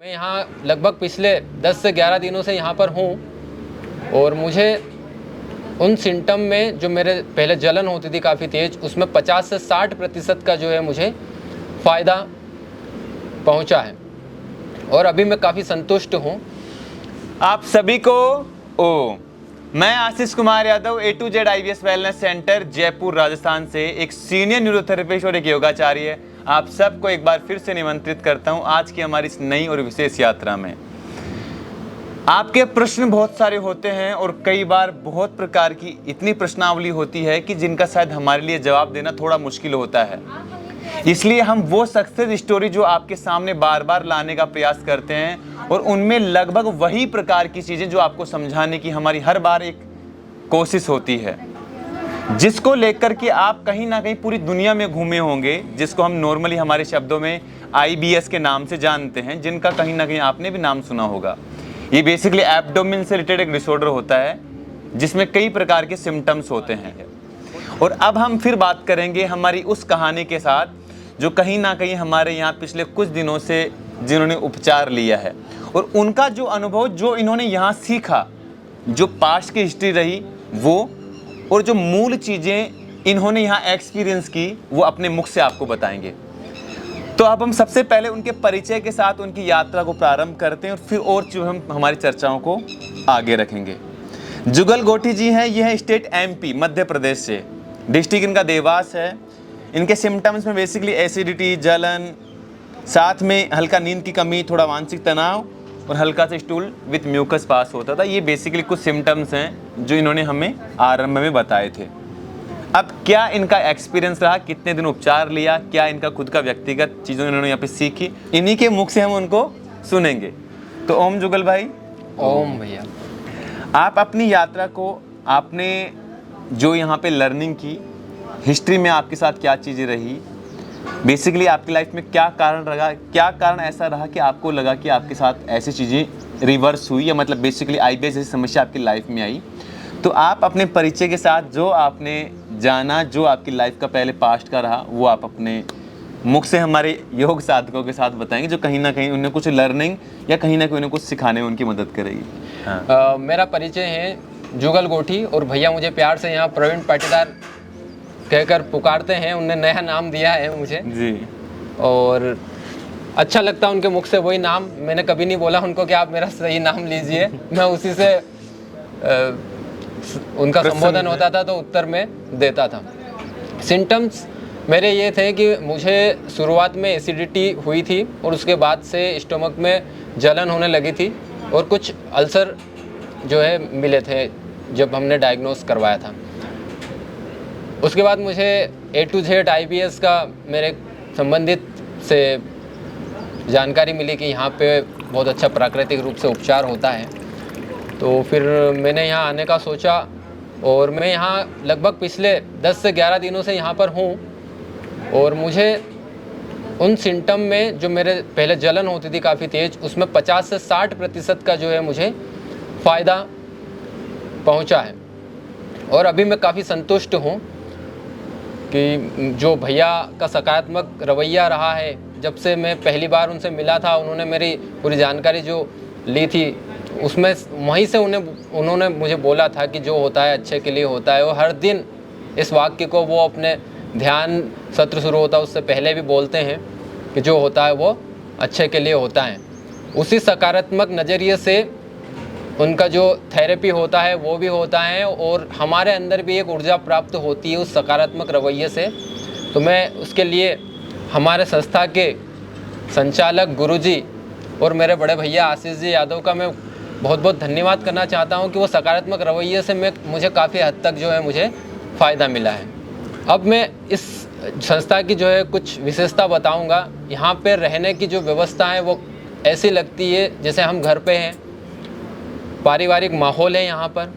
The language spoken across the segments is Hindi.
मैं यहाँ लगभग पिछले 10 से 11 दिनों से यहाँ पर हूँ और मुझे उन सिम्टम में जो मेरे पहले जलन होती थी काफ़ी तेज़, उसमें 50 से 60% का जो है मुझे फ़ायदा पहुँचा है और अभी मैं काफ़ी संतुष्ट हूँ। आप सभी को मैं Ashish Kumar Yadav A to Z IBS wellness centre Jaipur Rajasthan से एक सीनियर न्यूरोथेरेपिस्ट और एक योगाचार्य आप सबको एक बार फिर से निमंत्रित करता हूं आज की हमारी इस नई और विशेष यात्रा में। आपके प्रश्न बहुत सारे होते हैं और कई बार बहुत प्रकार की इतनी प्रश्नावली होती है कि जिनका शायद हमारे लिए जवाब देना थोड़ा मुश्किल होता है। इसलिए हम वो सक्सेस स्टोरी जो आपके सामने बार बार लाने का प्रयास करते हैं और उनमें लगभग वही प्रकार की चीज़ें जो आपको समझाने की हमारी हर बार एक कोशिश होती है, जिसको लेकर के आप कहीं ना कहीं पूरी दुनिया में घूमे होंगे, जिसको हम नॉर्मली हमारे शब्दों में IBS के नाम से जानते हैं, जिनका कहीं ना कहीं आपने भी नाम सुना होगा। ये बेसिकली एब्डोमेन से रिलेटेड एक डिसऑर्डर होता है जिसमें कई प्रकार के सिम्टम्स होते हैं। और अब हम फिर बात करेंगे हमारी उस कहानी के साथ जो कहीं ना कहीं हमारे यहाँ पिछले कुछ दिनों से जिन्होंने उपचार लिया है और उनका जो अनुभव, जो इन्होंने यहाँ सीखा, जो पास्ट की हिस्ट्री रही वो, और जो मूल चीज़ें इन्होंने यहाँ एक्सपीरियंस की, वो अपने मुख से आपको बताएंगे। तो अब हम सबसे पहले उनके परिचय के साथ उनकी यात्रा को प्रारंभ करते हैं और फिर और जो हम हमारी चर्चाओं को आगे रखेंगे। जुगल गोठी जी हैं, यह है स्टेट MP मध्य प्रदेश से, डिस्ट्रिक्ट इनका देवास है। इनके सिम्टम्स में बेसिकली एसिडिटी, जलन, साथ में हल्का नींद की कमी, थोड़ा मानसिक तनाव और हल्का सा स्टूल विथ म्यूकस पास होता था। ये बेसिकली कुछ सिम्टम्स हैं जो इन्होंने हमें आरंभ में बताए थे। अब क्या इनका एक्सपीरियंस रहा, कितने दिन उपचार लिया, क्या इनका खुद का व्यक्तिगत चीज़ों इन्होंने यहाँ पे सीखी, इन्हीं के मुख से हम उनको सुनेंगे। तो ओम जुगल भाई। ओम भैया। आप अपनी यात्रा को, आपने जो यहाँ पे लर्निंग की, हिस्ट्री में आपके साथ क्या चीज़ें रही, बेसिकली आपकी लाइफ में क्या कारण रहा, क्या कारण ऐसा रहा कि आपको लगा कि आपके साथ ऐसी चीज़ें रिवर्स हुई, या मतलब बेसिकली IBS जैसी समस्या आपकी लाइफ में आई। तो आप अपने परिचय के साथ जो आपने जाना, जो आपकी लाइफ का पहले पास्ट का रहा, वो आप अपने मुख से हमारे योग साधकों के साथ बताएंगे, जो कहीं ना कहीं उन्हें कुछ लर्निंग या कहीं ना कहीं उन्हें कुछ सिखाने में उनकी मदद करेगी। हाँ। मेरा परिचय है जुगल गोठी और भैया मुझे प्यार से यहाँ प्रवीण पाटीदार कहकर पुकारते हैं। उनने नया नाम दिया है मुझे जी, और अच्छा लगता है उनके मुख से वही नाम। मैंने कभी नहीं बोला उनको कि आप मेरा सही नाम लीजिए, मैं उसी से उनका संबोधन होता था तो उत्तर में देता था। सिम्टम्स मेरे ये थे कि मुझे शुरुआत में एसिडिटी हुई थी और उसके बाद से स्टमक में जलन होने लगी थी और कुछ अल्सर जो है मिले थे जब हमने डायग्नोस करवाया था। उसके बाद मुझे A to Z IBS का मेरे संबंधित से जानकारी मिली कि यहाँ पे बहुत अच्छा प्राकृतिक रूप से उपचार होता है। तो फिर मैंने यहाँ आने का सोचा और मैं यहाँ लगभग पिछले 10 से 11 दिनों से यहाँ पर हूँ और मुझे उन सिम्टम में जो मेरे पहले जलन होती थी काफ़ी तेज़, उसमें 50 से 60% का जो है मुझे फ़ायदा पहुँचा है और अभी मैं काफ़ी संतुष्ट हूँ कि जो भैया का सकारात्मक रवैया रहा है, जब से मैं पहली बार उनसे मिला था, उन्होंने मेरी पूरी जानकारी जो ली थी उसमें वहीं से उन्होंने मुझे बोला था कि जो होता है अच्छे के लिए होता है। और हर दिन इस वाक्य को वो अपने ध्यान सत्र शुरू होता है उससे पहले भी बोलते हैं कि जो होता है वो अच्छे के लिए होता है। उसी सकारात्मक नज़रिए से उनका जो थेरेपी होता है वो भी होता है और हमारे अंदर भी एक ऊर्जा प्राप्त होती है उस सकारात्मक रवैये से। तो मैं उसके लिए हमारे संस्था के संचालक गुरुजी और मेरे बड़े भैया आशीष जी यादव का मैं बहुत बहुत धन्यवाद करना चाहता हूं कि वो सकारात्मक रवैये से मुझे काफ़ी हद तक जो है मुझे फ़ायदा मिला है। अब मैं इस संस्था की जो है कुछ विशेषता बताऊँगा। यहाँ पर रहने की जो व्यवस्था है वो ऐसी लगती है जैसे हम घर पर हैं। पारिवारिक माहौल है यहाँ पर।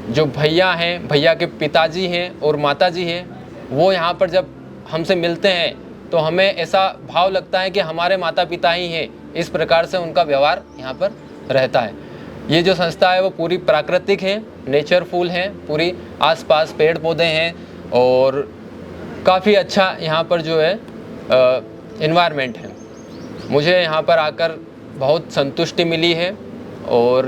जो भैया हैं, भैया के पिताजी हैं और माताजी हैं, वो यहाँ पर जब हमसे मिलते हैं तो हमें ऐसा भाव लगता है कि हमारे माता पिता ही हैं। इस प्रकार से उनका व्यवहार यहाँ पर रहता है। ये जो संस्था है वो पूरी प्राकृतिक है, नेचरफुल है, पूरी आसपास पेड़ पौधे हैं और काफ़ी अच्छा यहाँ पर जो है एनवायरनमेंट है। मुझे यहाँ पर आकर बहुत संतुष्टि मिली है और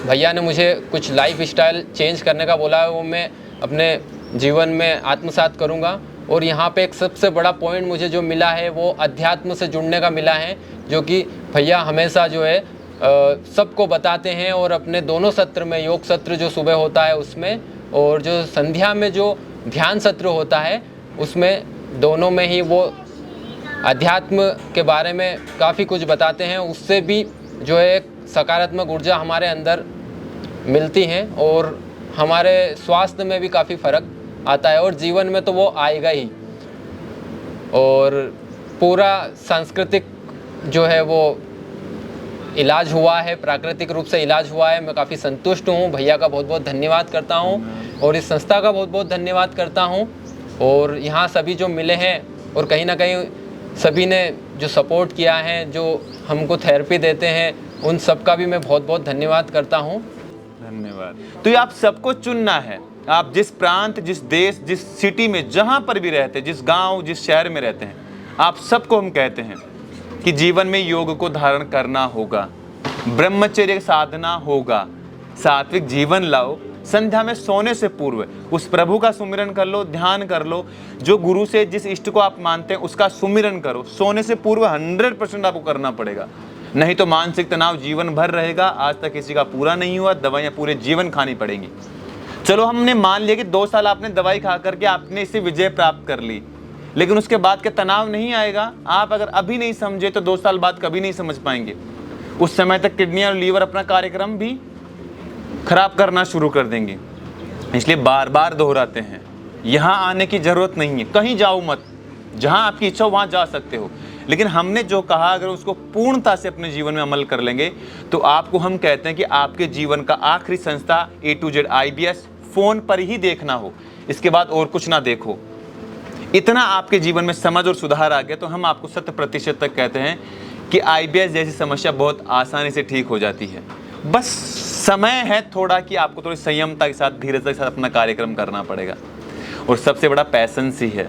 भैया ने मुझे कुछ लाइफ स्टाइल चेंज करने का बोला है, वो मैं अपने जीवन में आत्मसात करूँगा। और यहाँ पे एक सबसे बड़ा पॉइंट मुझे जो मिला है वो अध्यात्म से जुड़ने का मिला है, जो कि भैया हमेशा जो है सबको बताते हैं। और अपने दोनों सत्र में, योग सत्र जो सुबह होता है उसमें, और जो संध्या में जो ध्यान सत्र होता है उसमें, दोनों में ही वो अध्यात्म के बारे में काफ़ी कुछ बताते हैं। उससे भी जो है एक सकारात्मक ऊर्जा हमारे अंदर मिलती है और हमारे स्वास्थ्य में भी काफ़ी फ़र्क आता है, और जीवन में तो वो आएगा ही। और पूरा सांस्कृतिक जो है वो इलाज हुआ है, प्राकृतिक रूप से इलाज हुआ है। मैं काफ़ी संतुष्ट हूँ, भैया का बहुत बहुत धन्यवाद करता हूँ और इस संस्था का बहुत बहुत धन्यवाद करता हूँ। और यहाँ सभी जो मिले हैं और कहीं ना कहीं सभी ने जो सपोर्ट किया है, जो हमको थेरेपी देते हैं, उन सब का भी मैं बहुत बहुत धन्यवाद करता हूँ। धन्यवाद। तो ये आप सबको चुनना है। आप जिस प्रांत, जिस देश, जिस सिटी में जहाँ पर भी रहते हैं, जिस गांव, जिस शहर में रहते हैं, आप सबको हम कहते हैं कि जीवन में योग को धारण करना होगा, ब्रह्मचर्य साधना होगा, सात्विक जीवन लाओ। संध्या में सोने से पूर्व उस प्रभु का सुमिरन कर लो, ध्यान कर लो। जो गुरु से, जिस इष्ट को आप मानते हैं उसका सुमिरन करो। सोने से पूर्व 100% आपको करना पड़ेगा, नहीं तो मानसिक तनाव जीवन भर रहेगा। आज तक किसी का पूरा नहीं हुआ, दवाइयाँ पूरे जीवन खानी पड़ेंगी। चलो हमने मान लिया कि 2 साल आपने दवाई खा करके आपने इससे विजय प्राप्त कर ली, लेकिन उसके बाद के तनाव नहीं आएगा। आप अगर अभी नहीं समझे तो 2 साल बाद कभी नहीं समझ पाएंगे। उस समय तक किडनी और लीवर अपना कार्यक्रम भी खराब करना शुरू कर देंगे। इसलिए बार बार दोहराते हैं, यहाँ आने की जरूरत नहीं है, कहीं जाओ मत, जहाँ आपकी इच्छा हो वहाँ जा सकते हो। लेकिन हमने जो कहा अगर उसको पूर्णता से अपने जीवन में अमल कर लेंगे तो आपको हम कहते हैं कि आपके जीवन का आखिरी संस्था A to Z IBS phone पर ही देखना हो, इसके बाद और कुछ ना देखो। इतना आपके जीवन में समझ और सुधार आ गया तो हम आपको 100% तक कहते हैं कि IBS जैसी समस्या बहुत आसानी से ठीक हो जाती है। बस समय है थोड़ा कि आपको थोड़ी संयमता के साथ, धीरज के साथ अपना कार्यक्रम करना पड़ेगा, और सबसे बड़ा पैशंस ही है।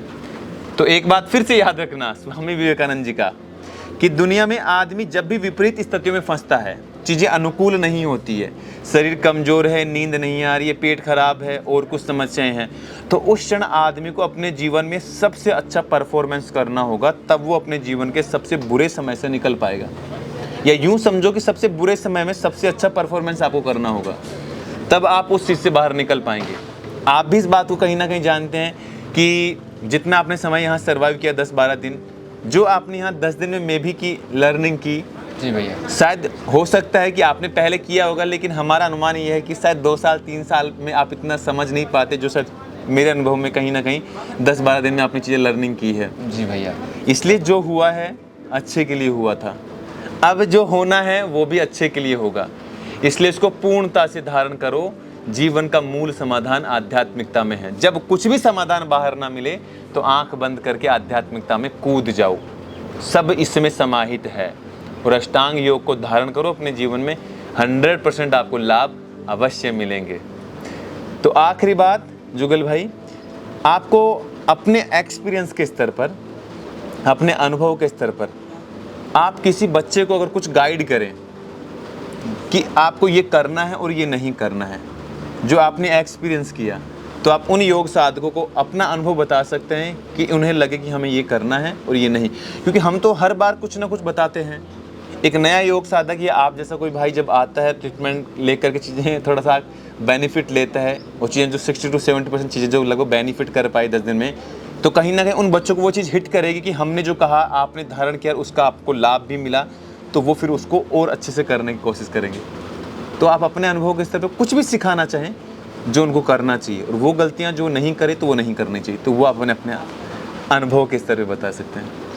तो एक बात फिर से याद रखना स्वामी विवेकानंद जी का, कि दुनिया में आदमी जब भी विपरीत स्थितियों में फंसता है, चीज़ें अनुकूल नहीं होती है, शरीर कमज़ोर है, नींद नहीं आ रही है, पेट खराब है और कुछ समस्याएं हैं, तो उस क्षण आदमी को अपने जीवन में सबसे अच्छा परफॉर्मेंस करना होगा, तब वो अपने जीवन के सबसे बुरे समय से निकल पाएगा। या यूं समझो कि सबसे बुरे समय में सबसे अच्छा परफॉर्मेंस आपको करना होगा, तब आप उस चीज़ से बाहर निकल पाएंगे। आप भी इस बात को कहीं ना कहीं जानते हैं कि जितना आपने समय यहाँ सर्वाइव किया 10-12 दिन, जो आपने यहाँ 10 दिन में मैं भी की लर्निंग की, जी भैया, शायद हो सकता है कि आपने पहले किया होगा, लेकिन हमारा अनुमान ये है कि शायद 2 साल 3 साल में आप इतना समझ नहीं पाते, जो शायद मेरे अनुभव में कहीं ना कहीं 10-12 दिन में आपने चीज़ें लर्निंग की है। जी भैया। इसलिए जो हुआ है अच्छे के लिए हुआ था, अब जो होना है वो भी अच्छे के लिए होगा। इसलिए इसको पूर्णता से धारण करो। जीवन का मूल समाधान आध्यात्मिकता में है। जब कुछ भी समाधान बाहर ना मिले तो आंख बंद करके आध्यात्मिकता में कूद जाओ, सब इसमें समाहित है। और अष्टांग योग को धारण करो अपने जीवन में, 100% आपको लाभ अवश्य मिलेंगे। तो आखिरी बात जुगल भाई, आपको अपने एक्सपीरियंस के स्तर पर, अपने अनुभव के स्तर पर, आप किसी बच्चे को अगर कुछ गाइड करें कि आपको ये करना है और ये नहीं करना है, जो आपने एक्सपीरियंस किया, तो आप उन योग साधकों को अपना अनुभव बता सकते हैं कि उन्हें लगे कि हमें ये करना है और ये नहीं। क्योंकि हम तो हर बार कुछ ना कुछ बताते हैं। एक नया योग साधक या आप जैसा कोई भाई जब आता है, ट्रीटमेंट लेकर के चीज़ें थोड़ा सा बेनिफिट लेता है, वो चीज़ें जो 60 to 70% चीज़ें जो लगभग बेनिफिट कर पाई 10 दिन में, तो कहीं ना कहीं उन बच्चों को वो चीज़ हिट करेगी कि हमने जो कहा, आपने धारण किया, उसका आपको लाभ भी मिला, तो वो फिर उसको और अच्छे से करने की कोशिश करेंगे। तो आप अपने अनुभव के स्तर पर कुछ भी सिखाना चाहें जो उनको करना चाहिए, और वो गलतियाँ जो नहीं करे तो वो नहीं करनी चाहिए, तो वो आप अपने अनुभव के स्तर पर बता सकते हैं।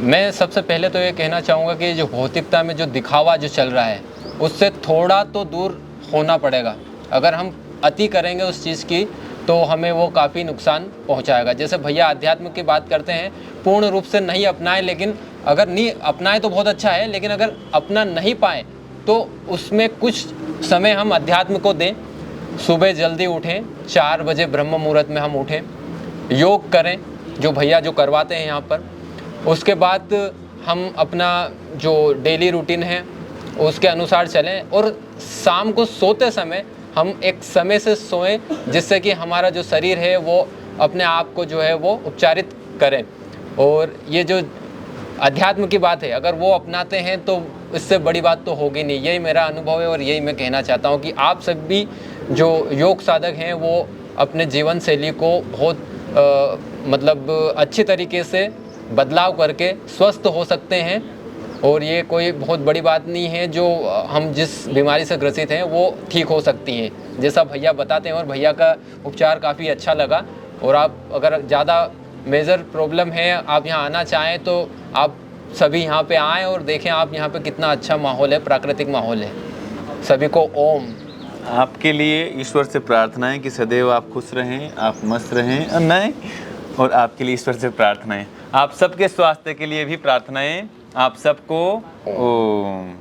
मैं सबसे पहले तो ये कहना चाहूँगा कि जो भौतिकता में जो दिखावा जो चल रहा है उससे थोड़ा तो दूर होना पड़ेगा। अगर हम अति करेंगे उस चीज़ की तो हमें वो काफ़ी नुकसान पहुँचाएगा। जैसे भैया अध्यात्म की बात करते हैं, पूर्ण रूप से नहीं अपनाएं, लेकिन अगर नहीं अपनाएं तो बहुत अच्छा है, लेकिन अगर अपना नहीं पाए तो उसमें कुछ समय हम अध्यात्म को दें। सुबह जल्दी उठें, 4 बजे ब्रह्म मुहूर्त में हम उठें, योग करें जो भैया जो करवाते हैं यहाँ पर। उसके बाद हम अपना जो डेली रूटीन है उसके अनुसार चलें, और शाम को सोते समय हम एक समय से सोएं, जिससे कि हमारा जो शरीर है वो अपने आप को जो है वो उपचारित करें। और ये जो अध्यात्म की बात है, अगर वो अपनाते हैं तो इससे बड़ी बात तो होगी नहीं। यही मेरा अनुभव है और यही मैं कहना चाहता हूँ कि आप सभी जो योग साधक हैं वो अपने जीवन शैली को बहुत मतलब अच्छी तरीके से बदलाव करके स्वस्थ हो सकते हैं। और ये कोई बहुत बड़ी बात नहीं है, जो हम जिस बीमारी से ग्रसित हैं वो ठीक हो सकती हैं, जैसा भैया बताते हैं। और भैया का उपचार काफ़ी अच्छा लगा। और आप अगर ज़्यादा मेजर प्रॉब्लम है, आप यहाँ आना चाहें तो आप सभी यहाँ पे आएँ और देखें आप यहाँ पे कितना अच्छा माहौल है, प्राकृतिक माहौल है। सभी को ओम। आपके लिए ईश्वर से प्रार्थना है कि सदैव आप खुश रहें, आप मस्त रहें और नहीं, और आपके लिए ईश्वर से प्रार्थना है, आप सबके स्वास्थ्य के लिए भी प्रार्थनाएं। आप सबको ओम।